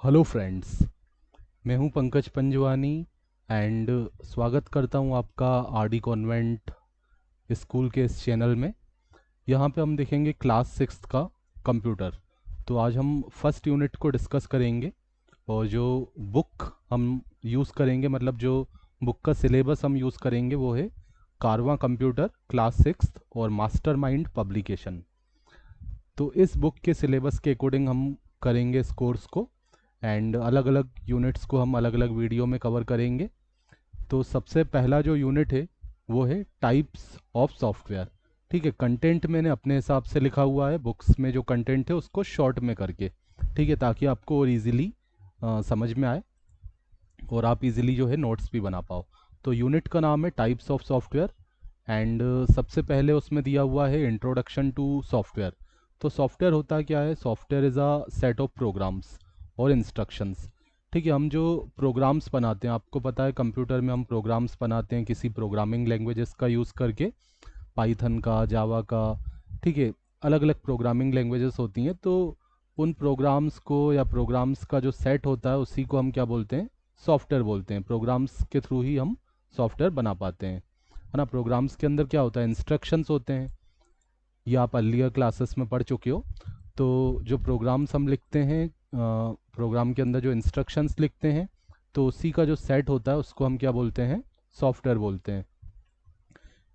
Hello friends, मैं हूं Pankaj Panjwani and स्वागत करता हूं आपका आरडी कॉन्वेंट स्कूल के इस चैनल में। यहां पे हम देखेंगे क्लास सिक्स्थ का कंप्यूटर। तो आज हम फर्स्ट यूनिट को डिस्कस करेंगे और जो बुक हम यूज़ करेंगे, मतलब जो बुक का सिलेबस हम यूज़ करेंगे वो है कारवां कंप्यूटर क्लास सिक्स्थ और मास्टरमाइंड पब्लिकेशन। तो इस बुक के सिलेबस के अकॉर्डिंग हम करेंगे इस कोर्स को एंड अलग अलग यूनिट्स को हम अलग अलग वीडियो में कवर करेंगे। तो सबसे पहला जो यूनिट है वो है टाइप्स ऑफ सॉफ्टवेयर। ठीक है, कंटेंट मैंने अपने हिसाब से लिखा हुआ है, बुक्स में जो कंटेंट है उसको शॉर्ट में करके, ठीक है, ताकि आपको और इजीली समझ में आए और आप इजीली जो है नोट्स भी बना पाओ। तो यूनिट का नाम है टाइप्स ऑफ सॉफ्टवेयर एंड सबसे पहले उसमें दिया हुआ है इंट्रोडक्शन टू सॉफ्टवेयर। तो सॉफ्टवेयर होता क्या है? Software is a set of programs और इंस्ट्रक्शंस। ठीक है, हम जो प्रोग्राम्स बनाते हैं, आपको पता है कंप्यूटर में हम प्रोग्राम्स बनाते हैं किसी प्रोग्रामिंग लैंग्वेजेस का यूज़ करके, पाइथन का, जावा का, ठीक है, अलग अलग प्रोग्रामिंग लैंग्वेजेस होती हैं। तो उन प्रोग्राम्स को या प्रोग्राम्स का जो सेट होता है उसी को हम क्या बोलते हैं? सॉफ्टवेयर बोलते हैं। प्रोग्राम्स के थ्रू ही हम सॉफ्टवेयर बना पाते हैं, है ना। प्रोग्राम्स के अंदर क्या होता है? इंस्ट्रक्शंस होते हैं, ये आप अर्लियर क्लासेस में पढ़ चुके हो। तो जो प्रोग्राम्स हम लिखते हैं, प्रोग्राम के अंदर जो इंस्ट्रक्शंस लिखते हैं, तो उसी का जो सेट होता है उसको हम क्या बोलते हैं? सॉफ्टवेयर बोलते हैं।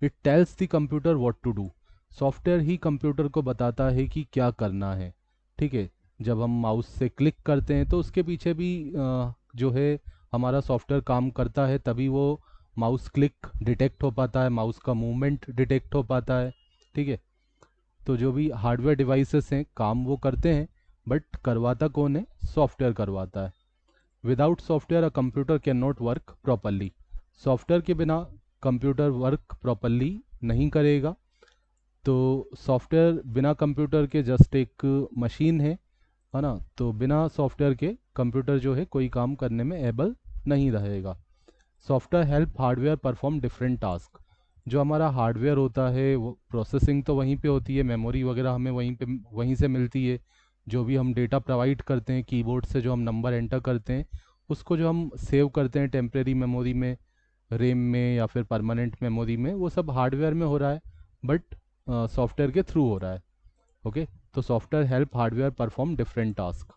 It tells the computer what to do. Software ही कंप्यूटर को बताता है कि क्या करना है। ठीक है, जब हम माउस से क्लिक करते हैं तो उसके पीछे भी जो है हमारा सॉफ्टवेयर काम करता है, तभी वो माउस क्लिक डिटेक्ट हो पाता है, माउस का मूवमेंट डिटेक्ट हो पाता है। ठीक है, तो जो भी हार्डवेयर डिवाइसेस हैं काम वो करते हैं, बट करवाता कौन है? सॉफ्टवेयर करवाता है। Without software a computer can not work properly. Software के बिना कंप्यूटर वर्क प्रॉपरली नहीं करेगा। तो सॉफ्टवेयर बिना कंप्यूटर के जस्ट एक मशीन है ना। तो बिना सॉफ्टवेयर के कंप्यूटर जो है कोई काम करने में एबल नहीं रहेगा। Software help hardware perform different task. जो हमारा हार्डवेयर होता है वो प्रोसेसिंग तो वहीं पे होती है, मेमोरी वगैरह हमें वहीं से मिलती है। जो भी हम डेटा प्रोवाइड करते हैं कीबोर्ड से, जो हम नंबर एंटर करते हैं उसको जो हम सेव करते हैं टेम्परेरी मेमोरी में, रेम में या फिर परमानेंट मेमोरी में, वो सब हार्डवेयर में हो रहा है, बट सॉफ्टवेयर के थ्रू हो रहा है। ओके, तो software help hardware perform different task.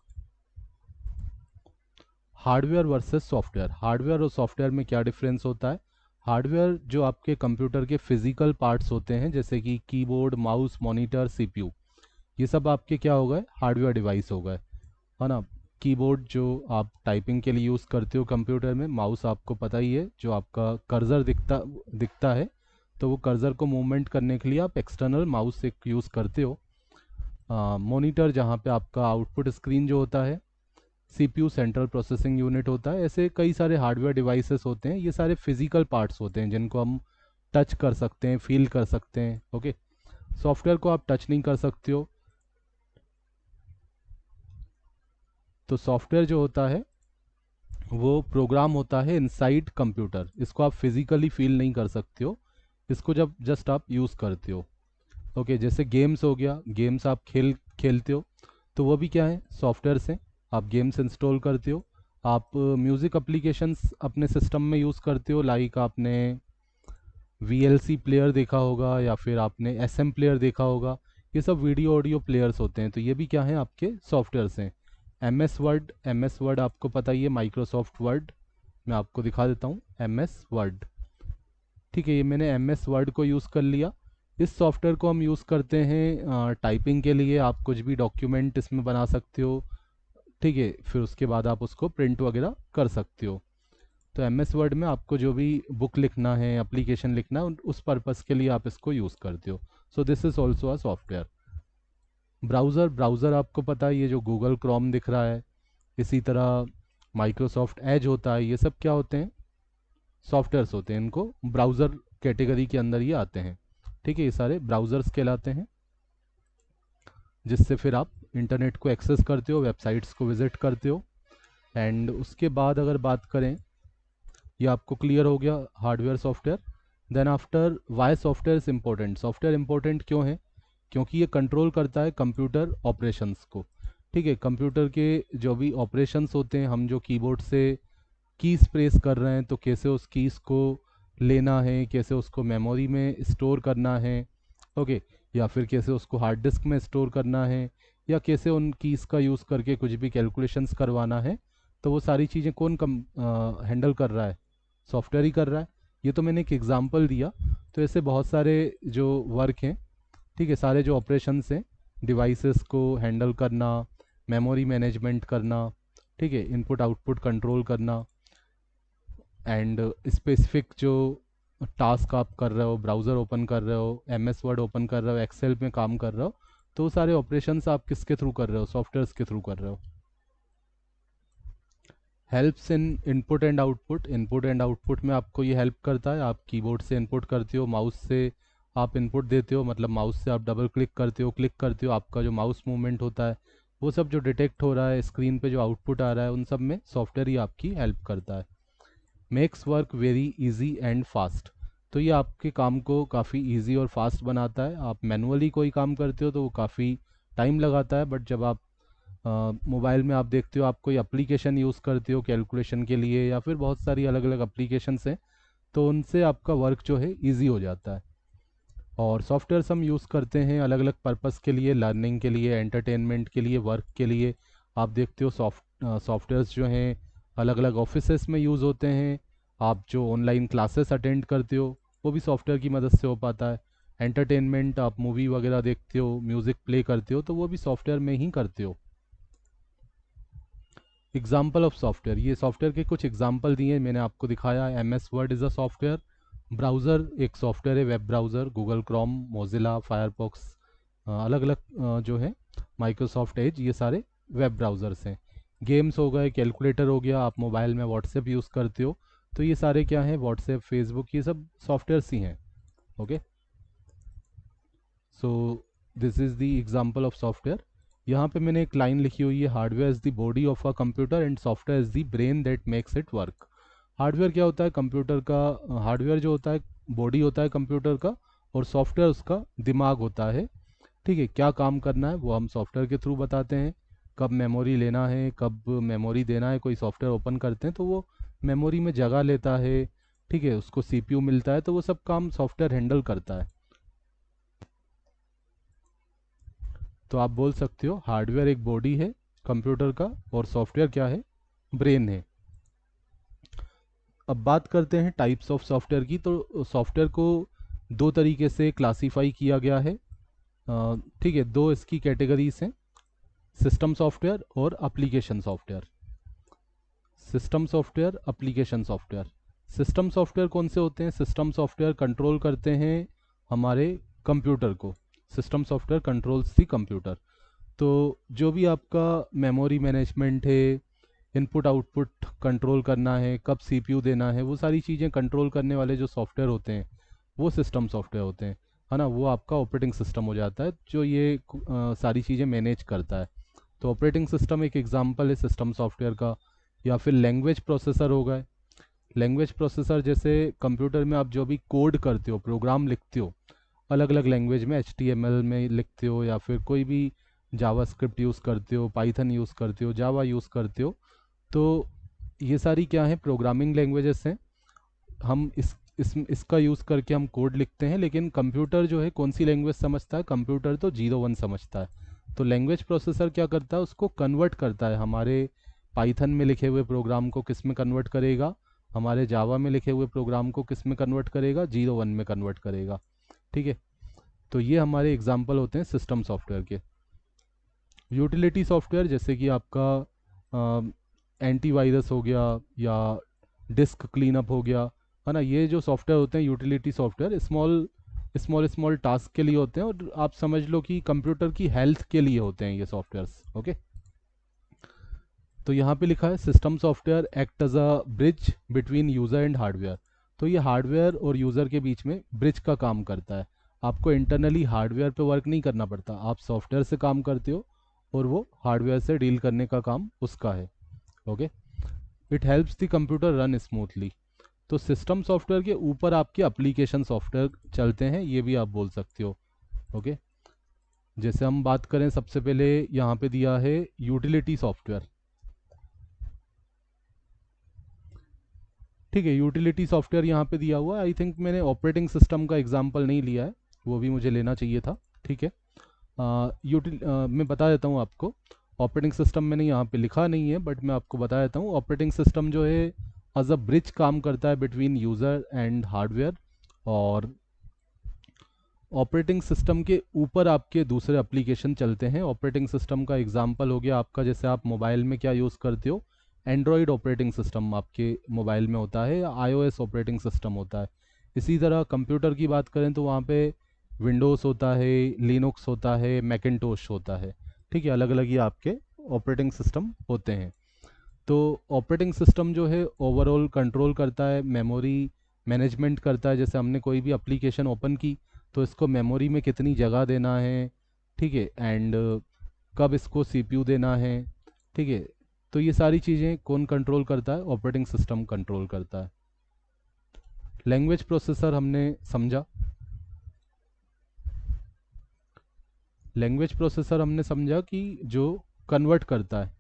Hardware versus software. Hardware और सॉफ्टवेयर में क्या डिफरेंस होता है? हार्डवेयर जो आपके कंप्यूटर के फिजिकल पार्ट्स होते हैं, जैसे कि कीबोर्ड, माउस, मॉनिटर, सीपीयू, ये सब आपके क्या हो गए? हार्डवेयर डिवाइस हो गए, है ना। कीबोर्ड जो आप टाइपिंग के लिए यूज़ करते हो कंप्यूटर में, माउस आपको पता ही है जो आपका कर्सर दिखता दिखता है, तो वो कर्सर को मूवमेंट करने के लिए आप एक्सटर्नल माउस एक यूज़ करते हो। मॉनिटर जहाँ पे आपका आउटपुट स्क्रीन जो होता है, सीपीयू सेंट्रल प्रोसेसिंग यूनिट होता है। ऐसे कई सारे हार्डवेयर डिवाइसेस होते हैं, ये सारे फिजिकल पार्ट्स होते हैं जिनको हम टच कर सकते हैं, फील कर सकते हैं। ओके, सॉफ्टवेयर को आप टच नहीं कर सकते हो। तो सॉफ्टवेयर जो होता है वो प्रोग्राम होता है इनसाइड कंप्यूटर, इसको आप फिजिकली फील नहीं कर सकते हो, इसको जब जस्ट आप यूज़ करते हो। ओके, जैसे गेम्स हो गया, गेम्स आप खेलते हो, तो वो भी क्या है? सॉफ्टवेयर से आप गेम्स इंस्टॉल करते हो। आप म्यूज़िक एप्लीकेशंस अपने सिस्टम में यूज़ करते हो, लाइक आपने वीएलसी प्लेयर देखा होगा या फिर आपने एसएम प्लेयर देखा होगा। ये सब वीडियो ऑडियो प्लेयर्स होते हैं, तो ये भी क्या हैं? आपके सॉफ्टवेयर्स हैं। एम एस वर्ड आपको पता ही है, माइक्रोसॉफ्ट वर्ड। मैं आपको दिखा देता हूँ MS वर्ड। ठीक है, ये मैंने MS वर्ड को यूज़ कर लिया। इस सॉफ्टवेयर को हम यूज़ करते हैं टाइपिंग के लिए। आप कुछ भी डॉक्यूमेंट इसमें बना सकते हो, ठीक है, फिर उसके बाद आप उसको प्रिंट वगैरह कर सकते हो। तो MS वर्ड में आपको जो भी बुक लिखना है, एप्लीकेशन लिखना है, उस पर्पज़ के लिए आप इसको यूज़ करते हो। So this is also a software. Browser आपको पता है, ये जो गूगल क्रोम दिख रहा है, इसी तरह माइक्रोसॉफ्ट एज होता है, ये सब क्या होते हैं? सॉफ्टवेयर्स होते हैं। इनको ब्राउज़र कैटेगरी के अंदर ही आते हैं। ठीक है, ये सारे ब्राउज़र्स कहलाते हैं, जिससे फिर आप इंटरनेट को एक्सेस करते हो, वेबसाइट्स को विज़िट करते हो। एंड उसके बाद अगर बात करें, ये आपको क्लियर हो गया hardware software. Then after, why software is important. Software important क्यों है? क्योंकि ये कंट्रोल करता है कंप्यूटर ऑपरेशंस को। ठीक है, कंप्यूटर के जो भी ऑपरेशंस होते हैं, हम जो कीबोर्ड से कीज प्रेस कर रहे हैं तो कैसे उस कीज को लेना है, कैसे उसको मेमोरी में स्टोर करना है, ओके, या फिर कैसे उसको हार्ड डिस्क में स्टोर करना है, या कैसे उन कीज़ का यूज़ करके कुछ भी कैलकुलेशंस करवाना है, तो वो सारी चीज़ें कौन कम हैंडल कर रहा है? सॉफ्टवेयर ही कर रहा है। ये तो मैंने एक एग्जांपल दिया। तो ऐसे बहुत सारे जो वर्क हैं, ठीक है, सारे जो ऑपरेशंस हैं, डिवाइसेस को हैंडल करना, मेमोरी मैनेजमेंट करना, ठीक है, इनपुट आउटपुट कंट्रोल करना, एंड स्पेसिफिक जो टास्क आप कर रहे हो, ब्राउज़र ओपन कर रहे हो, MS वर्ड ओपन कर रहे हो, एक्सेल में काम कर रहे हो, तो वो सारे ऑपरेशंस आप किसके थ्रू कर रहे हो? सॉफ्टवेयर्स के थ्रू कर रहे हो। Helps in input and output. Input and output में आपको ये हेल्प करता है, आप कीबोर्ड से इनपुट करते हो, माउस से आप इनपुट देते हो, मतलब माउस से आप डबल क्लिक करते हो, क्लिक करते हो, आपका जो माउस मूवमेंट होता है वो सब जो डिटेक्ट हो रहा है स्क्रीन पे, जो आउटपुट आ रहा है, उन सब में सॉफ्टवेयर ही आपकी हेल्प करता है। Makes work very easy and fast. तो ये आपके काम को काफ़ी इजी और फास्ट बनाता है। आप मैनुअली कोई काम करते हो तो वो काफ़ी टाइम लगाता है, बट जब आप मोबाइल में आप देखते हो, आप कोई एप्लीकेशन यूज़ करते हो कैलकुलेशन के लिए, या फिर बहुत सारी अलग अलग एप्लीकेशंस हैं, तो उनसे आपका वर्क जो है ईजी हो जाता है। और सॉफ्टवेयर्स हम यूज़ करते हैं अलग अलग पर्पस के लिए, लर्निंग के लिए, एंटरटेनमेंट के लिए, वर्क के लिए। आप देखते हो सॉफ्टवेयर्स जो हैं अलग अलग ऑफिसेस में यूज़ होते हैं। आप जो ऑनलाइन क्लासेस अटेंड करते हो वो भी सॉफ्टवेयर की मदद से हो पाता है। एंटरटेनमेंट, आप मूवी वगैरह देखते हो, म्यूज़िक प्ले करते हो, तो वो भी सॉफ्टवेयर में ही करते हो। एग्जाम्पल ऑफ सॉफ्टवेयर, ये सॉफ्टवेयर के कुछ एग्जाम्पल दिए मैंने आपको दिखाया। MS word is a software. Browser एक सॉफ्टवेयर है, web browser, Google Chrome, Mozilla, Firefox, अलग अलग जो है, माइक्रोसॉफ्ट एज, ये सारे वेब ब्राउज़र्स हैं। गेम्स हो गए, कैलकुलेटर हो गया, आप मोबाइल में व्हाट्सएप यूज़ करते हो, तो ये सारे क्या हैं? व्हाट्सएप, फेसबुक, ये सब सॉफ्टवेयर्स ही हैं। Okay, so this is the example of software. यहाँ पे मैंने एक लाइन लिखी हुई है, hardware is the body of a computer and software is the brain that makes it work. Hardware क्या होता है? कंप्यूटर का हार्डवेयर जो होता है, बॉडी होता है कंप्यूटर का, और सॉफ्टवेयर उसका दिमाग होता है। ठीक है, क्या काम करना है वो हम सॉफ्टवेयर के थ्रू बताते हैं। कब मेमोरी लेना है, कब मेमोरी देना है, कोई सॉफ्टवेयर ओपन करते हैं तो वो मेमोरी में जगह लेता है, ठीक है, उसको CPU मिलता है, तो वो सब काम सॉफ्टवेयर हैंडल करता है। तो आप बोल सकते हो हार्डवेयर एक बॉडी है कंप्यूटर का, और सॉफ्टवेयर क्या है? ब्रेन है। अब बात करते हैं टाइप्स ऑफ सॉफ्टवेयर की। तो सॉफ्टवेयर को दो तरीके से क्लासीफाई किया गया है। ठीक है, दो इसकी कैटेगरीज हैं, सिस्टम सॉफ्टवेयर और application software. System software, application software. System software कौन से होते हैं? सिस्टम सॉफ्टवेयर कंट्रोल करते हैं हमारे कंप्यूटर को। सिस्टम सॉफ्टवेयर कंट्रोल्स दी कंप्यूटर। तो जो भी आपका मेमोरी मैनेजमेंट है, इनपुट आउटपुट कंट्रोल करना है, कब CPU देना है, वो सारी चीज़ें कंट्रोल करने वाले जो सॉफ्टवेयर होते हैं वो सिस्टम सॉफ्टवेयर होते हैं, है ना। वो आपका ऑपरेटिंग सिस्टम हो जाता है जो ये सारी चीज़ें मैनेज करता है। तो ऑपरेटिंग सिस्टम एक एग्जांपल है सिस्टम सॉफ्टवेयर का। या फिर लैंग्वेज प्रोसेसर हो गए। लैंग्वेज प्रोसेसर जैसे कंप्यूटर में आप जो भी कोड करते हो, प्रोग्राम लिखते हो, अलग अलग लैंग्वेज में, HTML में लिखते हो, या फिर कोई भी जावास्क्रिप्ट यूज़ करते हो, पाइथन यूज़ करते हो, जावा यूज़ करते हो, तो ये सारी क्या है? प्रोग्रामिंग लैंग्वेजेस हैं। हम इसका यूज़ करके हम कोड लिखते हैं, लेकिन कंप्यूटर जो है कौन सी लैंग्वेज समझता है? कंप्यूटर तो 0 1 समझता है। तो लैंग्वेज प्रोसेसर क्या करता है? उसको कन्वर्ट करता है। हमारे पाइथन में लिखे हुए प्रोग्राम को किस में कन्वर्ट करेगा? हमारे जावा में लिखे हुए प्रोग्राम को किस में कन्वर्ट करेगा? 0 1 में कन्वर्ट करेगा। ठीक है, तो ये हमारे एग्जाम्पल होते हैं सिस्टम सॉफ्टवेयर के। यूटिलिटी सॉफ्टवेयर जैसे कि आपका एंटीवायरस हो गया, या डिस्क क्लीनअप हो गया, है ना। ये जो सॉफ्टवेयर होते हैं utility software, small small small task के लिए होते हैं, और आप समझ लो कि कंप्यूटर की हेल्थ के लिए होते हैं ये सॉफ्टवेयर्स। ओके, तो यहाँ पे लिखा है system software act as a bridge between user and hardware. तो ये हार्डवेयर और यूज़र के बीच में ब्रिज का काम करता है। आपको इंटरनली हार्डवेयर पे वर्क नहीं करना पड़ता, आप सॉफ्टवेयर से काम करते हो, और वो हार्डवेयर से डील करने का काम उसका है। Okay, it helps the computer run smoothly. तो सिस्टम सॉफ्टवेयर के ऊपर आपके एप्लीकेशन सॉफ्टवेयर चलते हैं, ये भी आप बोल सकते हो। ओके, जैसे हम बात करें, सबसे पहले यहाँ पे दिया है यूटिलिटी सॉफ्टवेयर। ठीक है, यूटिलिटी सॉफ्टवेयर यहाँ पे दिया हुआ है। आई थिंक मैंने ऑपरेटिंग सिस्टम का एग्जांपल नहीं लिया है, वो भी मुझे लेना चाहिए था। ठीक है, मैं बता देता हूँ आपको। ऑपरेटिंग सिस्टम मैंने यहाँ पे लिखा नहीं है, बट मैं आपको बता देता हूँ। ऑपरेटिंग सिस्टम जो है एज अ ब्रिज काम करता है बिटवीन यूज़र एंड हार्डवेयर, और ऑपरेटिंग सिस्टम के ऊपर आपके दूसरे एप्लीकेशन चलते हैं। ऑपरेटिंग सिस्टम का एग्जांपल हो गया आपका, जैसे आप मोबाइल में क्या यूज़ करते हो, एंड्रॉयड ऑपरेटिंग सिस्टम आपके मोबाइल में होता है, या आईओएस ऑपरेटिंग सिस्टम होता है। इसी तरह कंप्यूटर की बात करें तो वहाँ पे विंडोज़ होता है, लिनक्स होता है, मैकिन्टोश होता है। ठीक है, अलग अलग ही आपके ऑपरेटिंग सिस्टम होते हैं। तो ऑपरेटिंग सिस्टम जो है ओवरऑल कंट्रोल करता है, मेमोरी मैनेजमेंट करता है। जैसे हमने कोई भी एप्लीकेशन ओपन की तो इसको मेमोरी में कितनी जगह देना है, ठीक है, एंड कब इसको सीपीयू देना है। ठीक है, तो ये सारी चीज़ें कौन कंट्रोल करता है? ऑपरेटिंग सिस्टम कंट्रोल करता है। लैंग्वेज प्रोसेसर हमने समझा। लैंग्वेज प्रोसेसर हमने समझा कि जो कन्वर्ट करता है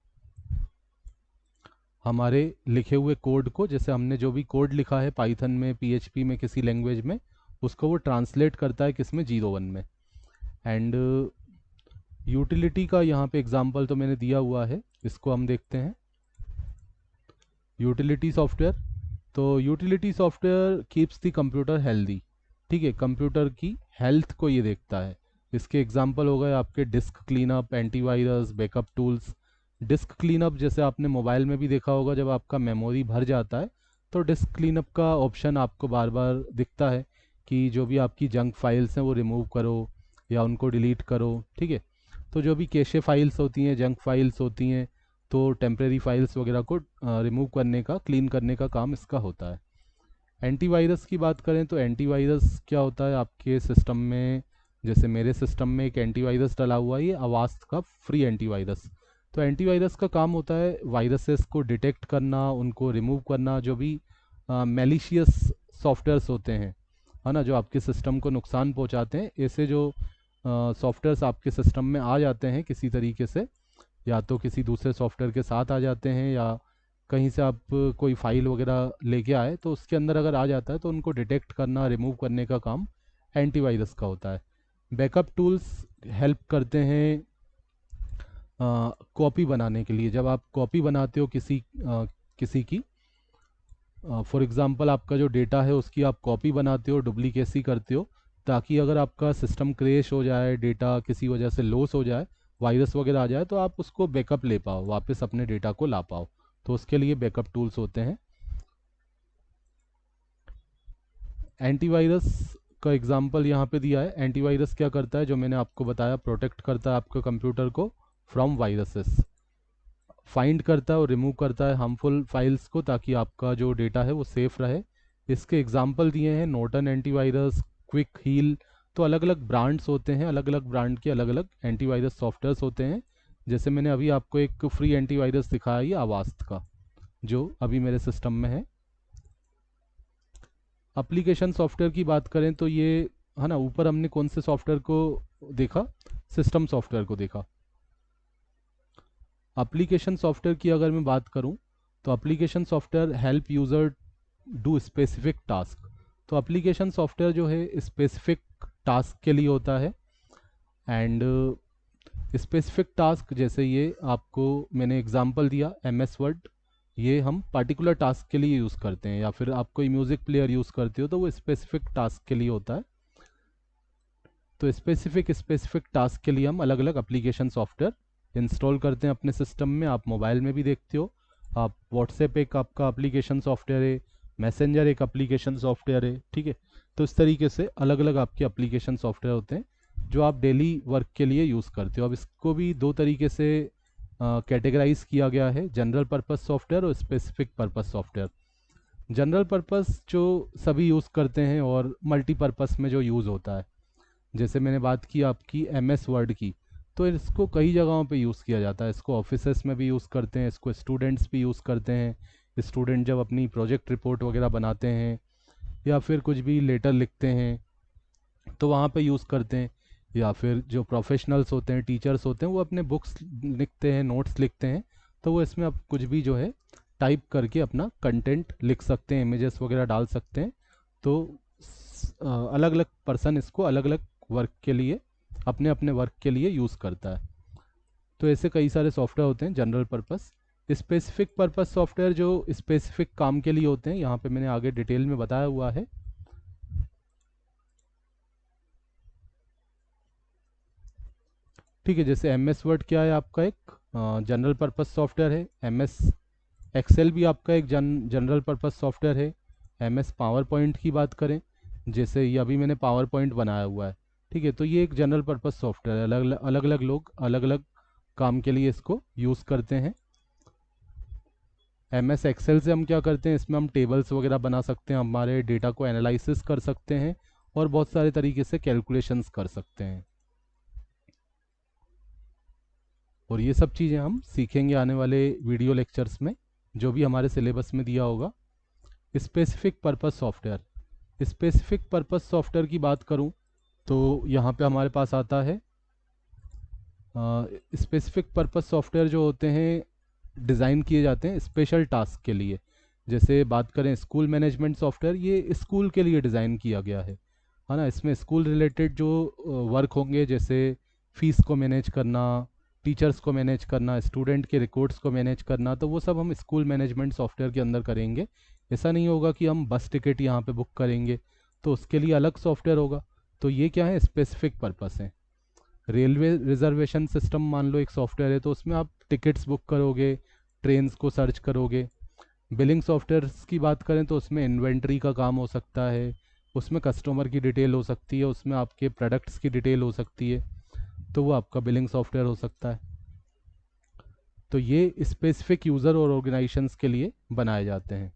हमारे लिखे हुए कोड को, जैसे हमने जो भी कोड लिखा है पाइथन में, पीएचपी में, किसी लैंग्वेज में, उसको वो ट्रांसलेट करता है किस में? 01 में। एंड यूटिलिटी का यहाँ पे एग्जांपल तो मैंने दिया हुआ है, इसको हम देखते हैं। यूटिलिटी सॉफ्टवेयर, तो utility software keeps the computer healthy. ठीक है, कंप्यूटर की हेल्थ को ये देखता है। इसके एग्जांपल हो गए आपके disc cleanup, antivirus, backup tools. Disc cleanup जैसे आपने मोबाइल में भी देखा होगा, जब आपका मेमोरी भर जाता है तो डिस्क क्लीनअप का ऑप्शन आपको बार बार दिखता है कि जो भी आपकी जंक फाइल्स हैं वो रिमूव करो या उनको डिलीट करो। ठीक है, तो जो भी कैशे फाइल्स होती हैं, जंक फाइल्स होती हैं, तो टेम्प्रेरी फाइल्स वगैरह को रिमूव करने का, क्लीन करने का काम इसका होता है। एंटीवायरस की बात करें तो एंटीवायरस क्या होता है आपके सिस्टम में? जैसे मेरे सिस्टम में एक एंटीवायरस डला हुआ है, ये अवास्ट का फ्री एंटीवायरस। तो एंटीवायरस का काम होता है वायरसेस को डिटेक्ट करना, उनको रिमूव करना, जो भी मेलिशियस सॉफ्टवेयर्स होते हैं, है ना, जो आपके सिस्टम को नुकसान पहुंचाते हैं। ऐसे जो सॉफ्टवेयर्स आपके सिस्टम में आ जाते हैं किसी तरीके से, या तो किसी दूसरे सॉफ्टवेयर के साथ आ जाते हैं, या कहीं से आप कोई फाइल वगैरह लेके आए तो उसके अंदर अगर आ जाता है तो उनको डिटेक्ट करना, रिमूव करने का काम एंटीवायरस का होता है। बैकअप टूल्स हेल्प करते हैं कॉपी बनाने के लिए। जब आप कॉपी बनाते हो किसी की, फॉर एग्जांपल आपका जो डेटा है उसकी आप कॉपी बनाते हो, डुप्लीकेसी करते हो, ताकि अगर आपका सिस्टम क्रैश हो जाए, डेटा किसी वजह से लॉस हो जाए, वायरस वगैरह आ जाए, तो आप उसको बैकअप ले पाओ, वापस अपने डेटा को ला पाओ। तो उसके लिए बैकअप टूल्स होते हैं। एंटीवायरस का एग्जांपल यहाँ पे दिया है। एंटीवायरस क्या करता है? जो मैंने आपको बताया, प्रोटेक्ट करता है आपके कंप्यूटर को फ्रॉम वायरसेस, फाइंड करता है और रिमूव करता है हार्मफुल फाइल्स को, ताकि आपका जो डेटा है वो सेफ रहे। इसके एग्जांपल दिए हैं नॉर्टन एंटीवायरस, क्विक हील। तो अलग अलग ब्रांड्स होते हैं, अलग अलग ब्रांड के अलग अलग एंटीवायरस सॉफ्टवेयर्स होते हैं। जैसे मैंने अभी आपको एक फ्री एंटीवायरस दिखाया, ये आवास्ट का, जो अभी मेरे सिस्टम में है। एप्लीकेशन सॉफ्टवेयर की बात करें तो ये, है ना, ऊपर हमने कौन से सॉफ्टवेयर को देखा? सिस्टम सॉफ्टवेयर को देखा। एप्लीकेशन सॉफ्टवेयर की अगर मैं बात करूं तो application software help user do specific task. तो एप्लीकेशन सॉफ्टवेयर जो है स्पेसिफिक टास्क के लिए होता है। एंड स्पेसिफिक टास्क, जैसे ये आपको मैंने एग्जांपल दिया एमएस वर्ड, ये हम पार्टिकुलर टास्क के लिए यूज़ करते हैं, या फिर आप कोई म्यूज़िक प्लेयर यूज़ करते हो तो वो स्पेसिफिक टास्क के लिए होता है। तो स्पेसिफिक टास्क के लिए हम अलग अलग एप्लीकेशन सॉफ्टवेयर इंस्टॉल करते हैं अपने सिस्टम में। आप मोबाइल में भी देखते हो, आप व्हाट्सएप एक आपका एप्लीकेशन सॉफ्टवेयर है, मैसेंजर एक एप्लीकेशन सॉफ्टवेयर है। ठीक है, तो इस तरीके से अलग अलग आपके एप्लीकेशन सॉफ्टवेयर होते हैं जो आप डेली वर्क के लिए यूज़ करते हो। अब इसको भी दो तरीके से कैटेगराइज किया गया है, जनरल पर्पस सॉफ्टवेयर और specific purpose software. General purpose जो सभी यूज़ करते हैं, और मल्टीपर्पस में जो यूज़ होता है, जैसे मैंने बात की आपकी एमएस वर्ड की, तो इसको कई जगहों पे यूज़ किया जाता है। इसको ऑफिसेस में भी यूज़ करते हैं, इसको स्टूडेंट्स भी यूज़ करते हैं। स्टूडेंट जब अपनी प्रोजेक्ट रिपोर्ट वगैरह बनाते हैं या फिर कुछ भी लेटर लिखते हैं तो वहाँ पे यूज़ करते हैं। या फिर जो प्रोफेशनल्स होते हैं, टीचर्स होते हैं, वो अपने बुक्स लिखते हैं, नोट्स लिखते हैं, तो वो इसमें आप कुछ भी जो है टाइप करके अपना कंटेंट लिख सकते हैं, इमेजेस वगैरह डाल सकते हैं। तो अलग अलग पर्सन इसको अलग अलग वर्क के लिए, अपने अपने वर्क के लिए यूज़ करता है। तो ऐसे कई सारे सॉफ्टवेयर होते हैं general purpose. Specific purpose software जो स्पेसिफिक काम के लिए होते हैं, यहाँ पे मैंने आगे डिटेल में बताया हुआ है। ठीक है, जैसे एम एस वर्ड क्या है आपका एक जनरल पर्पस सॉफ्टवेयर है। एम एस एक्सेल भी आपका एक जनरल पर्पस सॉफ्टवेयर है। एम एस पावर पॉइंट की बात करें, जैसे ये अभी मैंने पावर पॉइंट बनाया हुआ है, ठीक है, तो ये एक जनरल पर्पस सॉफ्टवेयर है। अलग अलग लोग अलग अलग काम के लिए इसको यूज़ करते हैं। एम एस एक्सेल से हम क्या करते हैं, इसमें हम टेबल्स वगैरह बना सकते हैं, हमारे डेटा को एनालिसिस कर सकते हैं और बहुत सारे तरीके से कैलकुलेशंस कर सकते हैं। और ये सब चीज़ें हम सीखेंगे आने वाले वीडियो लेक्चर्स में, जो भी हमारे सिलेबस में दिया होगा। Specific purpose software, specific purpose software की बात करूं तो यहाँ पे हमारे पास आता है स्पेसिफिक पर्पस सॉफ्टवेयर जो होते हैं डिज़ाइन किए जाते हैं स्पेशल टास्क के लिए। जैसे बात करें स्कूल मैनेजमेंट सॉफ्टवेयर, ये स्कूल के लिए डिज़ाइन किया गया है ना। इसमें स्कूल रिलेटेड जो वर्क होंगे, जैसे फीस को मैनेज करना, टीचर्स को मैनेज करना, स्टूडेंट के रिकॉर्ड्स को मैनेज करना, तो वो सब हम स्कूल मैनेजमेंट सॉफ्टवेयर के अंदर करेंगे। ऐसा नहीं होगा कि हम बस टिकट यहाँ पे बुक करेंगे, तो उसके लिए अलग सॉफ्टवेयर होगा। तो ये क्या है, स्पेसिफिक पर्पस है। रेलवे रिजर्वेशन सिस्टम मान लो एक सॉफ्टवेयर है, तो उसमें आप टिकट्स बुक करोगे, ट्रेन्स को सर्च करोगे। बिलिंग सॉफ्टवेयर्स की बात करें तो उसमें इन्वेंट्री का काम हो सकता है, उसमें कस्टमर की डिटेल हो सकती है, उसमें आपके प्रोडक्ट्स की डिटेल हो सकती है, तो वो आपका बिलिंग सॉफ्टवेयर हो सकता है। तो ये स्पेसिफिक यूज़र और ऑर्गेनाइजेशंस के लिए बनाए जाते हैं।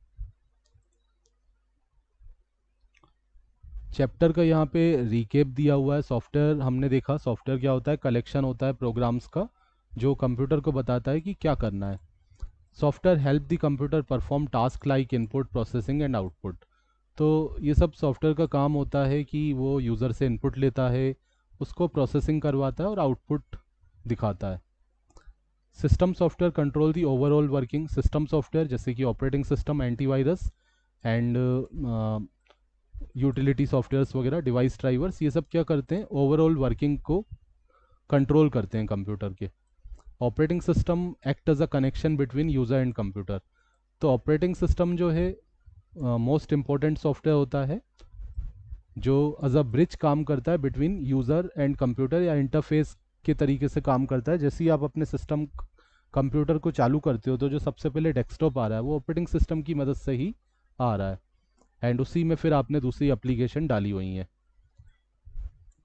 चैप्टर का यहाँ पे रिकेप दिया हुआ है। सॉफ्टवेयर हमने देखा, सॉफ्टवेयर क्या होता है, कलेक्शन होता है प्रोग्राम्स का जो कंप्यूटर को बताता है कि क्या करना है। Software help the computer perform task like input, processing and output. तो ये सब सॉफ्टवेयर का काम होता है कि वो यूज़र से इनपुट लेता है, उसको प्रोसेसिंग करवाता है और आउटपुट दिखाता है। System software control the overall working. System software जैसे कि operating system, antivirus and utility softwares वगैरह, डिवाइस ड्राइवर्स, ये सब क्या करते हैं, ओवरऑल वर्किंग को कंट्रोल करते हैं कंप्यूटर के। Operating system act as a connection between user and computer. तो ऑपरेटिंग सिस्टम जो है मोस्ट इम्पॉर्टेंट सॉफ्टवेयर होता है, जो एज अ ब्रिज काम करता है बिटवीन यूज़र एंड कंप्यूटर, या इंटरफेस के तरीके से काम करता है। जैसे ही आप अपने सिस्टम कंप्यूटर को चालू करते हो, तो जो सबसे पहले डेस्कटॉप आ रहा है वो ऑपरेटिंग सिस्टम की मदद से ही आ रहा है, एंड उसी में फिर आपने दूसरी एप्लीकेशन डाली हुई है।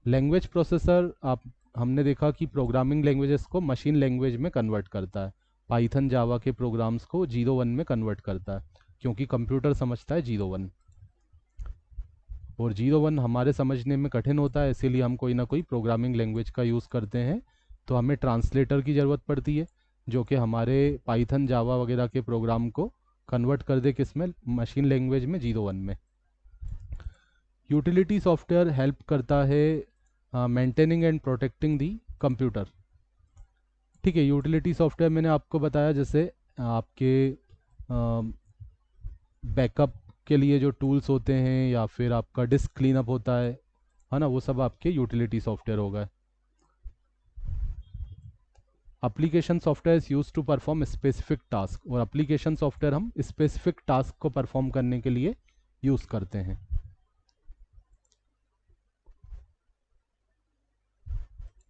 लैंग्वेज प्रोसेसर, आप हमने देखा कि प्रोग्रामिंग लैंग्वेजेस को मशीन लैंग्वेज में कन्वर्ट करता है। पाइथन जावा के प्रोग्राम्स को 0 1 में कन्वर्ट करता है, क्योंकि कंप्यूटर समझता है 0 1, और 0 1 हमारे समझने में कठिन होता है, इसीलिए हम कोई ना कोई प्रोग्रामिंग लैंग्वेज का यूज़ करते हैं। तो हमें ट्रांसलेटर की ज़रूरत पड़ती है, जो कि हमारे पाइथन जावा वगैरह के प्रोग्राम को कन्वर्ट कर दे किस में, मशीन लैंग्वेज में 0 1 में। यूटिलिटी सॉफ्टवेयर हेल्प करता है maintaining and protecting the computer. ठीक है, यूटिलिटी सॉफ्टवेयर मैंने आपको बताया, जैसे आपके बैकअप के लिए जो टूल्स होते हैं, या फिर आपका डिस्क क्लीनअप होता है ना, वो सब आपके यूटिलिटी सॉफ्टवेयर होगा। Application software is use to perform specific task, और एप्लीकेशन सॉफ्टवेयर हम स्पेसिफिक टास्क को परफॉर्म करने के लिए यूज़ करते हैं।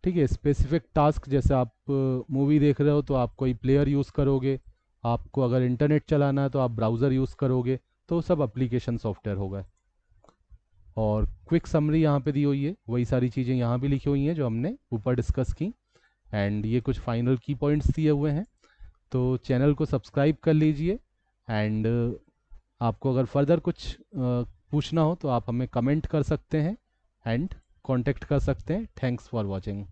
ठीक है, स्पेसिफिक टास्क, जैसे आप मूवी देख रहे हो तो आप कोई प्लेयर यूज़ करोगे, आपको अगर इंटरनेट चलाना है तो आप ब्राउज़र यूज़ करोगे, तो सब एप्लीकेशन सॉफ्टवेयर होगा। और क्विक समरी यहाँ पे दी हुई है, वही सारी चीज़ें यहाँ भी लिखी हुई हैं जो हमने ऊपर डिस्कस की, एंड ये कुछ फाइनल की पॉइंट्स दिए हुए हैं। तो चैनल को सब्सक्राइब कर लीजिए, एंड आपको अगर फर्दर कुछ पूछना हो तो आप हमें कमेंट कर सकते हैं एंड कांटेक्ट कर सकते हैं। Thanks for watching.